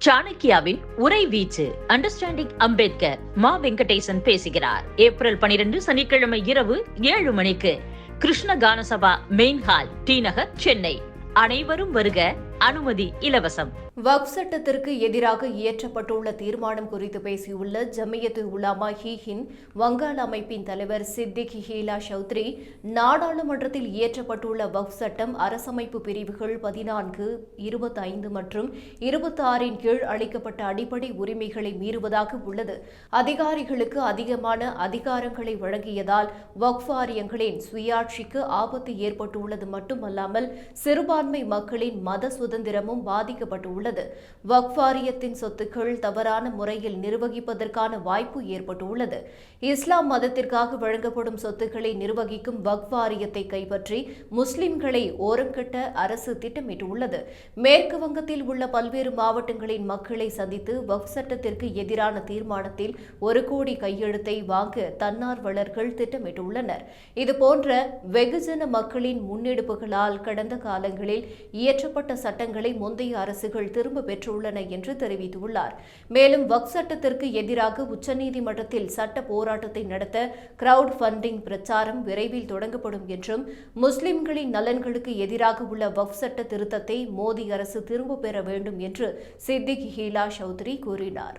சாணக்கியாவின் உரை வீச்சு அண்டர்ஸ்டாண்டிங் அம்பேத்கர் மா வெங்கடேசன் பேசுகிறார். ஏப்ரல் 12 சனிக்கிழமை இரவு 7 மணிக்கு கிருஷ்ண கானசபா மெயின் ஹால், டி நகர், சென்னை. அனைவரும் வருக. அனுமதி இலவசம். வக்ஃப் சட்டத்திற்கு எதிராக இயற்றப்பட்டுள்ள தீர்மானம் குறித்து பேசியுள்ள ஜமியத்து உலமா ஹிந்த் வங்காள அமைப்பின் தலைவர் சித்திக் ஹீலா சௌத்ரி, நாடாளுமன்றத்தில் இயற்றப்பட்டுள்ள வக்ஃப் சட்டம் அரசமைப்பு பிரிவுகள் 14, 25 மற்றும் 26 கீழ் அளிக்கப்பட்ட அடிப்படை உரிமைகளை மீறுவதாக உள்ளது. அதிகாரிகளுக்கு அதிகமான அதிகாரங்களை வழங்கியதால் வக்ஃப் வாரியங்களின் சுயாட்சிக்கு ஆபத்து ஏற்பட்டுள்ளது மட்டுமல்லாமல் சிறுபான்மை மக்களின் மத சுதந்திரமும் பாதிக்கப்பட்டுள்ளது. வக்ஃப் வாரியத்தின் சொத்துக்கள் தவறான முறையில் நிர்வகிப்பதற்கான வாய்ப்பு ஏற்பட்டுள்ளது. இஸ்லாம் மதத்திற்காக வழங்கப்படும் சொத்துக்களை நிர்வகிக்கும் வக்ஃப் வாரியத்தை கைப்பற்றி முஸ்லிம்களை ஓரங்கட்ட அரசு திட்டமிட்டுள்ளது. மேற்கு வங்கத்தில் உள்ள பல்வேறு மாவட்டங்களின் மக்களை சந்தித்து வக்ஃப் சட்டத்திற்கு எதிரான தீர்மானத்தில் 1 கோடி கையெழுத்தை வாங்க தன்னார்வலர்கள் திட்டமிட்டுள்ளனர். இதுபோன்ற வெகுஜன மக்களின் முன்னெடுப்புகளால் கடந்த காலங்களில் இயற்றப்பட்ட சட்டங்களை முந்தைய அரசுகள் திரும்ப பெற்றுள்ளன என்று தெரிவித்துள்ளார். மேலும் வக்ஃப் சட்டத்திற்கு எதிராக உச்சநீதிமன்றத்தில் சட்ட போராட்டத்தை நடத்த கிரவுட் ஃபண்டிங் பிரச்சாரம் விரைவில் தொடங்கப்படும் என்றும், முஸ்லிம்களின் நலன்களுக்கு எதிராக உள்ள வக்ஃப் சட்ட திருத்தத்தை மோடி அரசு திரும்ப பெற வேண்டும் என்று சித்திக் ஹீலா சௌத்ரி கூறினார்.